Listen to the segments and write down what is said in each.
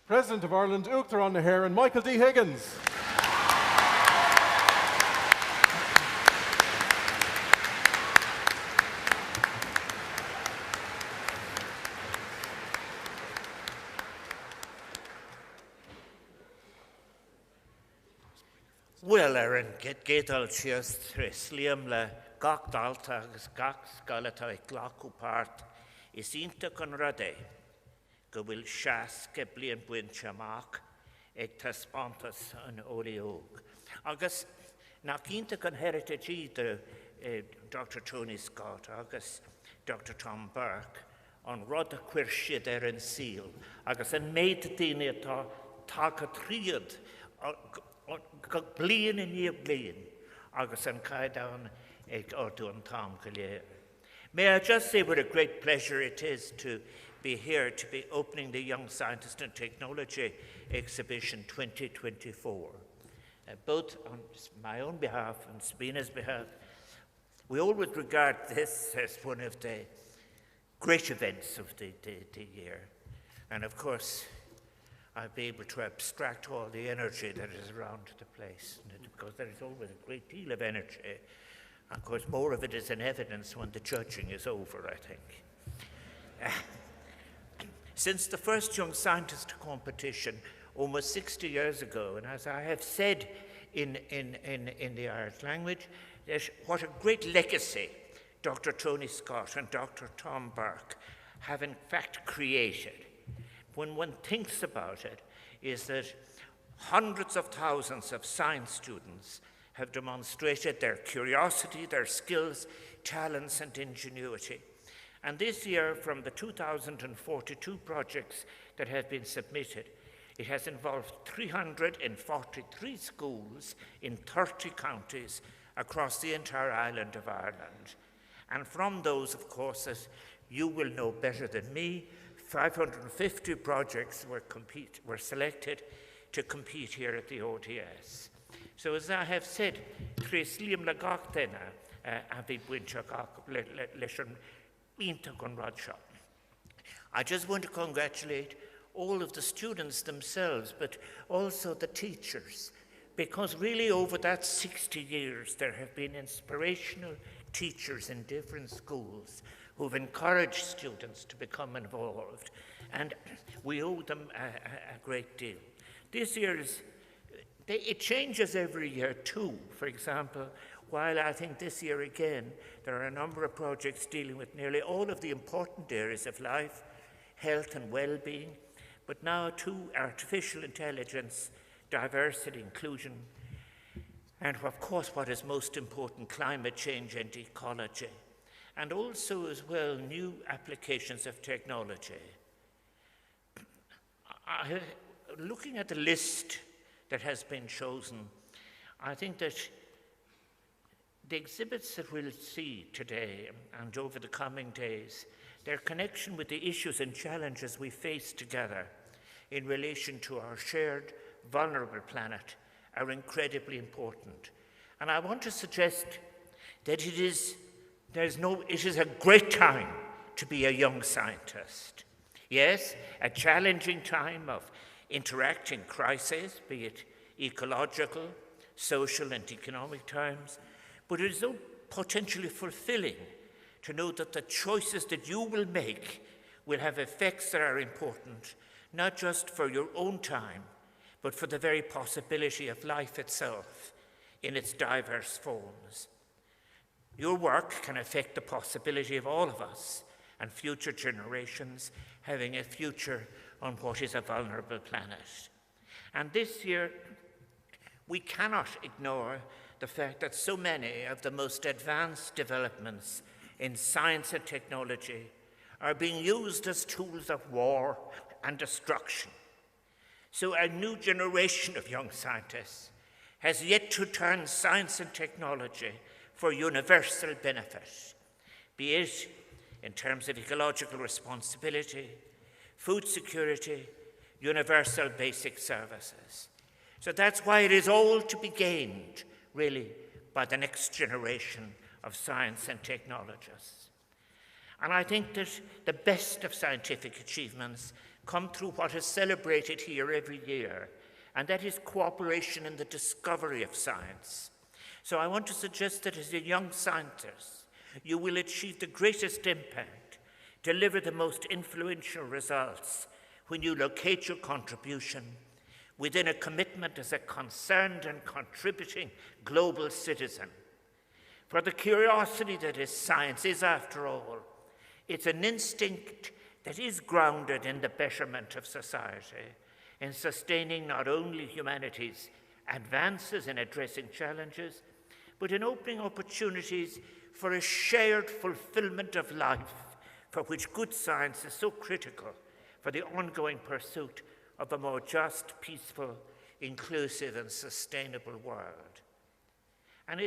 President of Ireland, Uachtar on Nahair, and Michael D. Higgins. Well, Aaron, gédal sios tris liam le gach dalta agus gach sgalata I glacu part is inta con rade go bhfuil seas ge blian buin chamach ag taspantas an oleog. Agus nach inta con heritage de Dr. Tony Scott agus Dr. Tom Burke on rud a cuir siad an seal agus an méid daine atá taka tríad blian in year blian, agus an caidan ag Ordún Tom Galea. May I just say what a great pleasure it is to be here to be opening the Young Scientist and Technology Exhibition 2024. Both on my own behalf and Sabina's behalf, we always regard this as one of the great events of the year. And of course, I'll be able to abstract all the energy that is around the place, because there is always a great deal of energy. Of course, more of it is in evidence when the judging is over, I think. Since the first Young Scientist competition almost 60 years ago, and as I have said in the Irish language, what a great legacy Dr. Tony Scott and Dr. Tom Burke have in fact created. When one thinks about it, is that hundreds of thousands of science students have demonstrated their curiosity, their skills, talents, and ingenuity. And this year, from the 2,042 projects that have been submitted, it has involved 343 schools in 30 counties across the entire island of Ireland. And from those, of course, as you will know better than me, 550 projects were selected to compete here at the ODS. So as I have said, Chris Liam Lagachdena, Avi Winchak, Leshon Intagon Radshaw. I just want to congratulate all of the students themselves, but also the teachers, because really over that 60 years, there have been inspirational teachers in different schools who've encouraged students to become involved, and we owe them a great deal. This year it changes every year too. For example, while I think this year again, there are a number of projects dealing with nearly all of the important areas of life, health and well-being, but now too artificial intelligence, diversity, inclusion, and of course what is most important, climate change and ecology. And also as well, new applications of technology. Looking at the list that has been chosen, I think that the exhibits that we'll see today and over the coming days, their connection with the issues and challenges we face together in relation to our shared vulnerable planet are incredibly important. And I want to suggest that it is a great time to be a young scientist. Yes, a challenging time of interacting crises, be it ecological, social, and economic times, but it is so potentially fulfilling to know that the choices that you will make will have effects that are important, not just for your own time, but for the very possibility of life itself in its diverse forms. Your work can affect the possibility of all of us and future generations having a future on what is a vulnerable planet. And this year, we cannot ignore the fact that so many of the most advanced developments in science and technology are being used as tools of war and destruction. So a new generation of young scientists has yet to turn science and technology for universal benefit, be it in terms of ecological responsibility, food security, universal basic services. So that's why it is all to be gained, really, by the next generation of science and technologists. And I think that the best of scientific achievements come through what is celebrated here every year, and that is cooperation in the discovery of science. So I want to suggest that as a young scientist, you will achieve the greatest impact, deliver the most influential results when you locate your contribution within a commitment as a concerned and contributing global citizen. For the curiosity that is science is, after all, it's an instinct that is grounded in the betterment of society, in sustaining not only humanity's advances in addressing challenges, but in opening opportunities for a shared fulfillment of life, for which good science is so critical for the ongoing pursuit of a more just, peaceful, inclusive, and sustainable world. And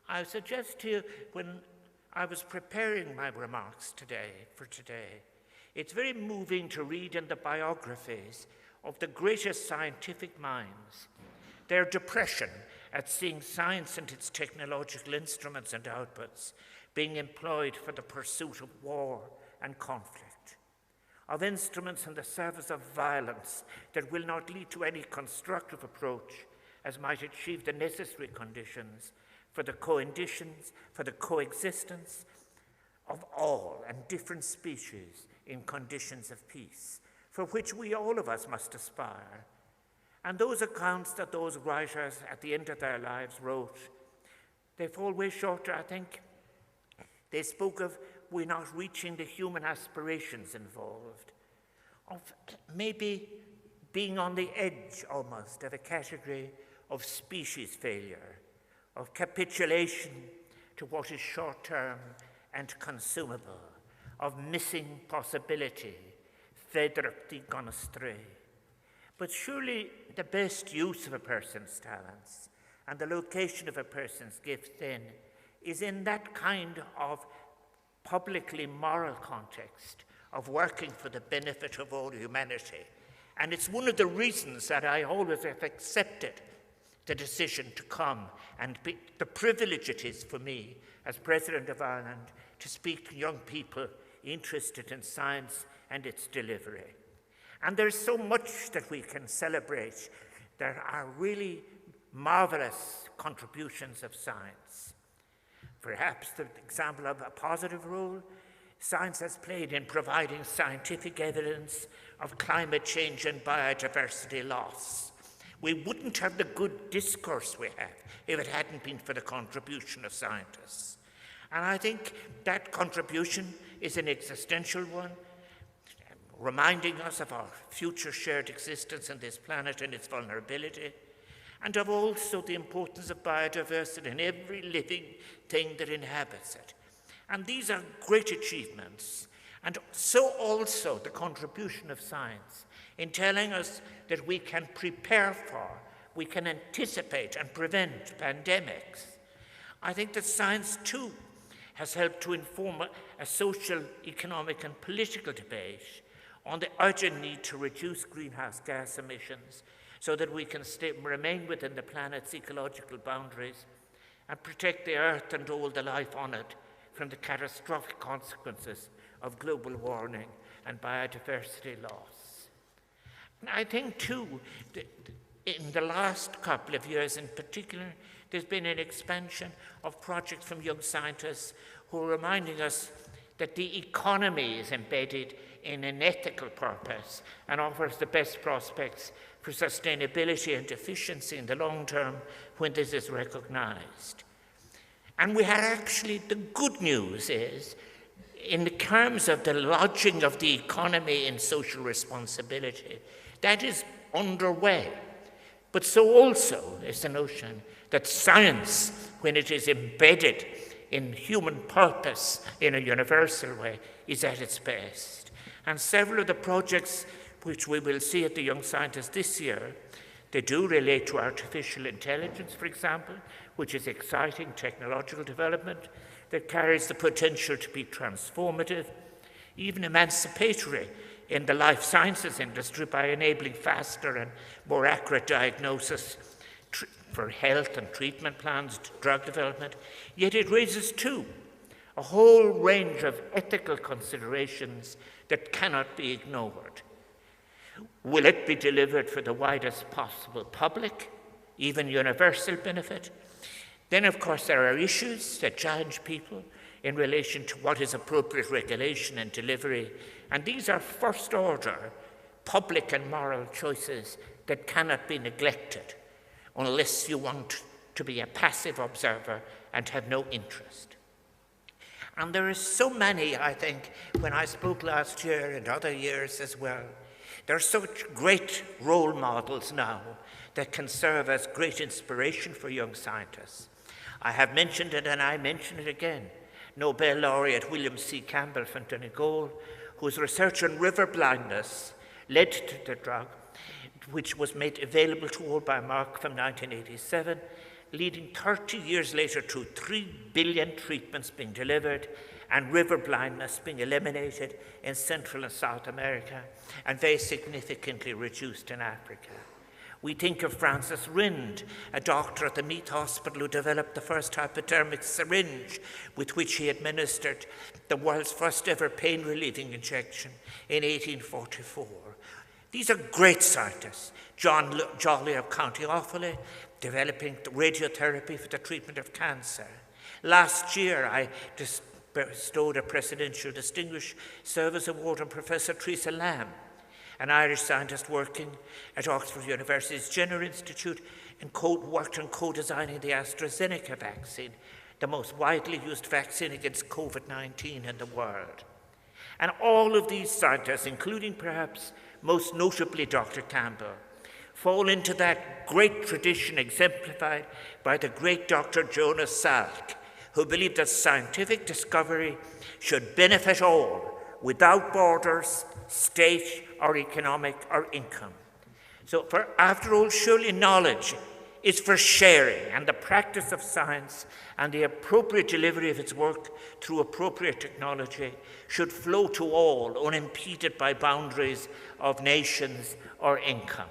I suggest to you, when I was preparing my remarks today, it's very moving to read in the biographies of the greatest scientific minds their depression at seeing science and its technological instruments and outputs being employed for the pursuit of war and conflict, of instruments in the service of violence that will not lead to any constructive approach as might achieve the necessary conditions for the coexistence of all and different species in conditions of peace, for which we all of us must aspire. And those accounts that those writers at the end of their lives wrote, they fall way short, I think. They spoke of we're not reaching the human aspirations involved, of maybe being on the edge almost of a category of species failure, of capitulation to what is short-term and consumable, of missing possibility, féidir gone astray. But surely the best use of a person's talents and the location of a person's gift then is in that kind of publicly moral context of working for the benefit of all humanity. And it's one of the reasons that I always have accepted the decision to come and the privilege it is for me as President of Ireland to speak to young people interested in science and its delivery. And there's so much that we can celebrate. There are really marvelous contributions of science. Perhaps the example of a positive role science has played in providing scientific evidence of climate change and biodiversity loss. We wouldn't have the good discourse we have if it hadn't been for the contribution of scientists. And I think that contribution is an existential one, reminding us of our future shared existence on this planet and its vulnerability, and of also the importance of biodiversity in every living thing that inhabits it. And these are great achievements, and so also the contribution of science in telling us that we can prepare for, we can anticipate and prevent pandemics. I think that science too has helped to inform a social, economic and political debate on the urgent need to reduce greenhouse gas emissions so that we can remain within the planet's ecological boundaries and protect the Earth and all the life on it from the catastrophic consequences of global warming and biodiversity loss. And I think, too, that in the last couple of years in particular, there's been an expansion of projects from young scientists who are reminding us that the economy is embedded in an ethical purpose and offers the best prospects for sustainability and efficiency in the long term when this is recognized. And we had actually, the good news is, in the terms of the lodging of the economy in social responsibility, that is underway. But so also is the notion that science, when it is embedded in human purpose in a universal way, is at its best. And several of the projects which we will see at the Young Scientists this year, they do relate to artificial intelligence, for example, which is exciting technological development that carries the potential to be transformative, even emancipatory in the life sciences industry by enabling faster and more accurate diagnosis for health and treatment plans, drug development. Yet it raises, too, a whole range of ethical considerations that cannot be ignored. Will it be delivered for the widest possible public, even universal benefit? Then, of course, there are issues that challenge people in relation to what is appropriate regulation and delivery, and these are first-order public and moral choices that cannot be neglected unless you want to be a passive observer and have no interest. And there are so many, I think, when I spoke last year and other years as well, there are such great role models now that can serve as great inspiration for young scientists. I have mentioned it and I mention it again. Nobel laureate William C. Campbell from Donegal, whose research on river blindness led to the drug, which was made available to all by Merck from 1987, leading 30 years later to 3 billion treatments being delivered and river blindness being eliminated in Central and South America and very significantly reduced in Africa. We think of Francis Rind, a doctor at the Meath Hospital who developed the first hypodermic syringe with which he administered the world's first ever pain-relieving injection in 1844. These are great scientists. John Jolly of County Offaly, developing radiotherapy for the treatment of cancer. Last year, I bestowed a Presidential Distinguished Service Award on Professor Teresa Lamb, an Irish scientist working at Oxford University's Jenner Institute and worked on co-designing the AstraZeneca vaccine, the most widely used vaccine against COVID-19 in the world. And all of these scientists, including perhaps most notably Dr. Campbell, fall into that great tradition exemplified by the great Dr. Jonas Salk, who believed that scientific discovery should benefit all without borders, state or economic or income. So after all, surely knowledge is for sharing, and the practice of science and the appropriate delivery of its work through appropriate technology should flow to all, unimpeded by boundaries of nations or income.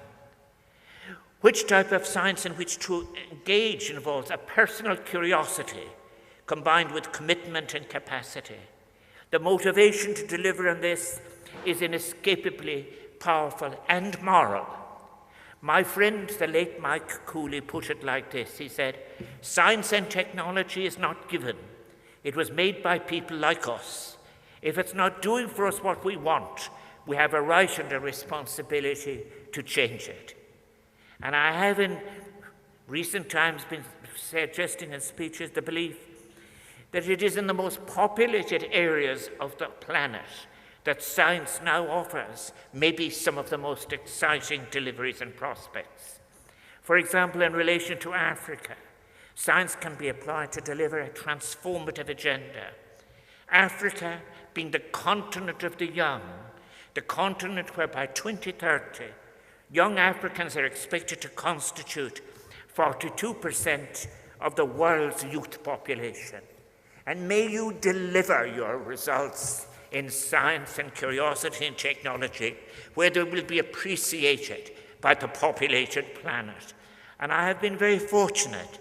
Which type of science in which to engage involves a personal curiosity combined with commitment and capacity. The motivation to deliver on this is inescapably powerful and moral. My friend, the late Mike Cooley, put it like this. He said, "Science and technology is not given. It was made by people like us. If it's not doing for us what we want, we have a right and a responsibility to change it." And I have in recent times been suggesting in speeches the belief that it is in the most populated areas of the planet that science now offers maybe some of the most exciting deliveries and prospects. For example, in relation to Africa, science can be applied to deliver a transformative agenda. Africa being the continent of the young, the continent where by 2030, young Africans are expected to constitute 42% of the world's youth population. And may you deliver your results in science and curiosity and technology where they will be appreciated by the populated planet. And I have been very fortunate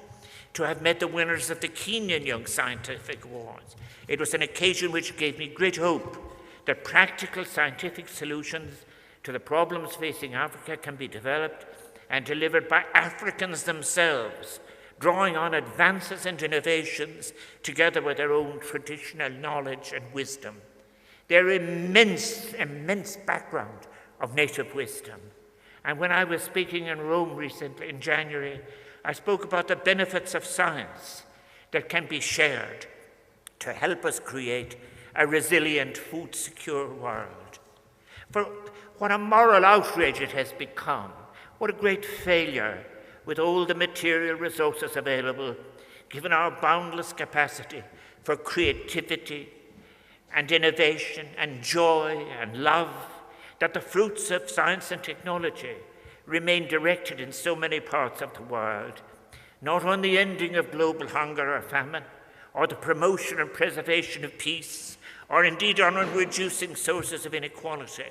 to have met the winners of the Kenyan Young Scientific Awards. It was an occasion which gave me great hope that practical scientific solutions to the problems facing Africa can be developed and delivered by Africans themselves, drawing on advances and innovations together with their own traditional knowledge and wisdom. Their immense background of native wisdom. And when I was speaking in Rome recently, in January, I spoke about the benefits of science that can be shared to help us create a resilient, food-secure world. For what a moral outrage it has become, what a great failure with all the material resources available, given our boundless capacity for creativity and innovation and joy and love, that the fruits of science and technology remain directed in so many parts of the world, not on the ending of global hunger or famine, or the promotion and preservation of peace, or indeed on reducing sources of inequality,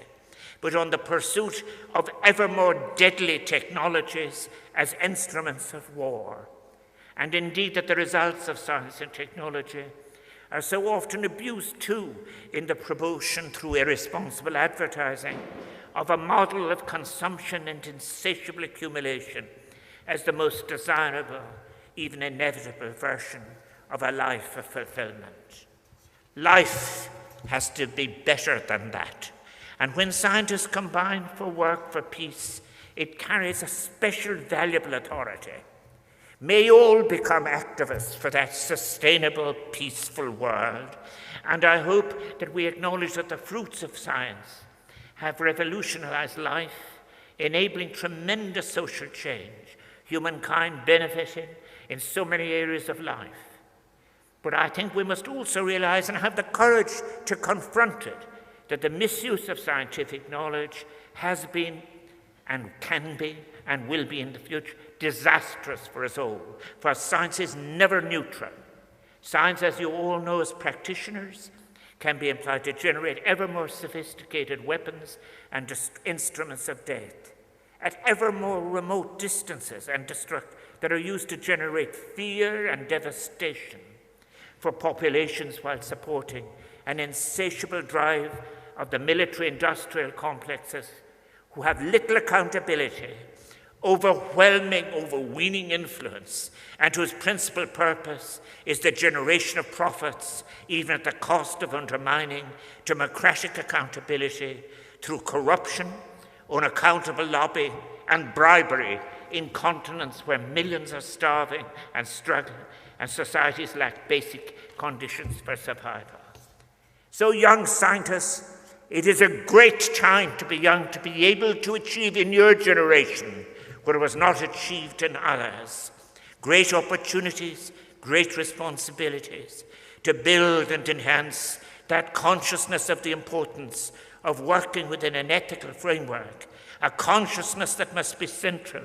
but on the pursuit of ever more deadly technologies as instruments of war. And indeed that the results of science and technology are so often abused too in the promotion through irresponsible advertising of a model of consumption and insatiable accumulation as the most desirable, even inevitable version of a life of fulfillment. Life has to be better than that. And when scientists combine for work for peace, it carries a special valuable authority. May all become activists for that sustainable, peaceful world. And I hope that we acknowledge that the fruits of science have revolutionized life, enabling tremendous social change, humankind benefiting in so many areas of life. But I think we must also realize and have the courage to confront it, that the misuse of scientific knowledge has been and can be and will be in the future disastrous for us all. For science is never neutral. Science, as you all know as practitioners, can be employed to generate ever more sophisticated weapons and instruments of death at ever more remote distances and that are used to generate fear and devastation for populations while supporting an insatiable drive of the military-industrial complexes who have little accountability, overweening influence, and whose principal purpose is the generation of profits, even at the cost of undermining democratic accountability through corruption, unaccountable lobbying, and bribery in continents where millions are starving and struggling, and societies lack basic conditions for survival. So, young scientists, it is a great time to be young, to be able to achieve in your generation what was not achieved in others. Great opportunities, great responsibilities to build and enhance that consciousness of the importance of working within an ethical framework, a consciousness that must be central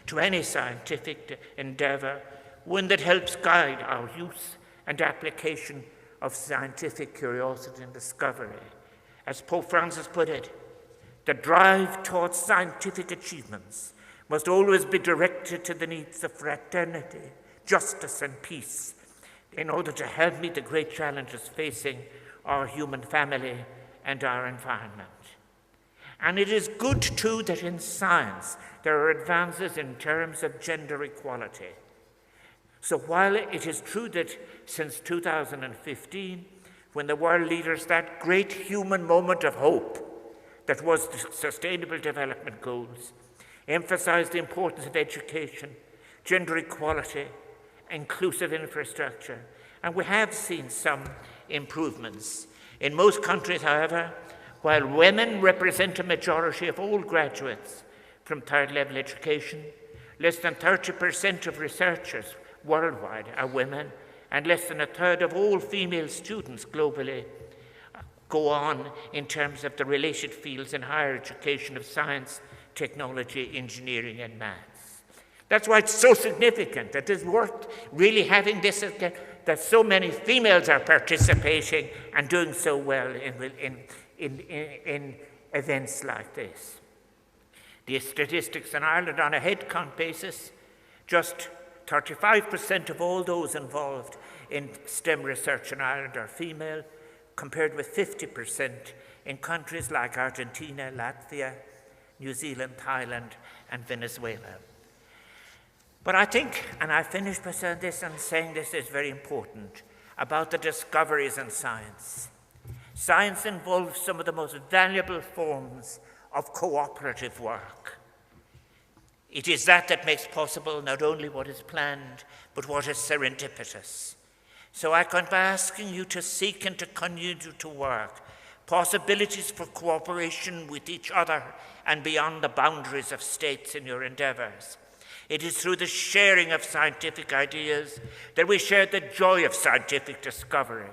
to any scientific endeavor, one that helps guide our use and application of scientific curiosity and discovery. As Pope Francis put it, the drive towards scientific achievements must always be directed to the needs of fraternity, justice, and peace in order to help meet the great challenges facing our human family and our environment. And it is good, too, that in science there are advances in terms of gender equality. So while it is true that since 2015, when the world leaders, that great human moment of hope that was the Sustainable Development Goals, emphasized the importance of education, gender equality, inclusive infrastructure, and we have seen some improvements. In most countries, however, while women represent a majority of all graduates from third-level education, less than 30% of researchers worldwide are women, and less than a third of all female students globally go on in terms of the related fields in higher education of science, technology, engineering, and maths. That's why it's so significant that it's worth really having this again, that so many females are participating and doing so well in events like this. The statistics in Ireland on a headcount basis, just 35% of all those involved in STEM research in Ireland are female, compared with 50% in countries like Argentina, Latvia, New Zealand, Thailand, and Venezuela. But I think, and I finish by saying this and saying this is very important, about the discoveries in science. Science involves some of the most valuable forms of cooperative work. It is that makes possible not only what is planned, but what is serendipitous. So I come by asking you to seek and to continue to work possibilities for cooperation with each other and beyond the boundaries of states in your endeavors. It is through the sharing of scientific ideas that we share the joy of scientific discovery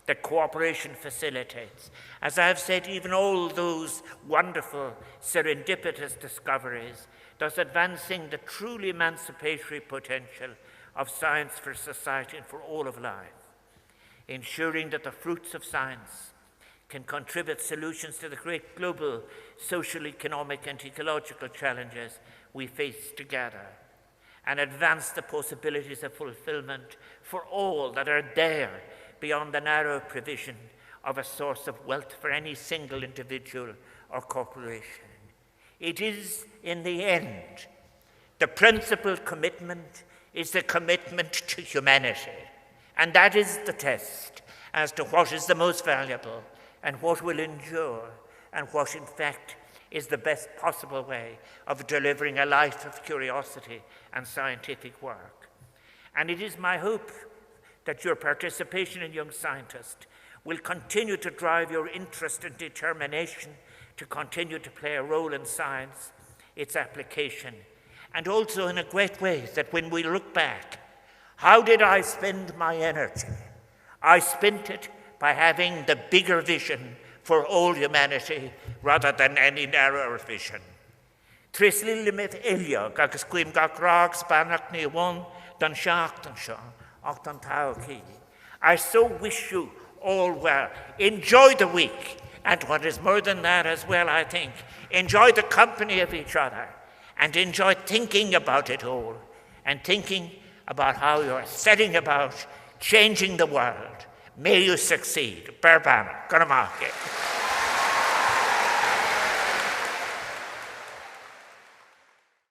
that cooperation facilitates. As I have said, even all those wonderful serendipitous discoveries, thus advancing the truly emancipatory potential of science for society and for all of life, ensuring that the fruits of science can contribute solutions to the great global social, economic, and ecological challenges we face together, and advance the possibilities of fulfillment for all that are there beyond the narrow provision of a source of wealth for any single individual or corporation. It is, in the end, the principal commitment is the commitment to humanity. And that is the test as to what is the most valuable and what will endure and what, in fact, is the best possible way of delivering a life of curiosity and scientific work. And it is my hope that your participation in Young Scientist will continue to drive your interest and determination to continue to play a role in science, its application, and also in a great way that when we look back, how did I spend my energy? I spent it by having the bigger vision for all humanity rather than any narrower vision. Tris lilimit Elia, agus gwym gagrag spanach ni one, dan shacht and sha, och dan tauki. I so wish you all well. Enjoy the week. And what is more than that as well, I think, enjoy the company of each other and enjoy thinking about it all and thinking about how you're setting about changing the world. May you succeed. Berbana, Ganamake.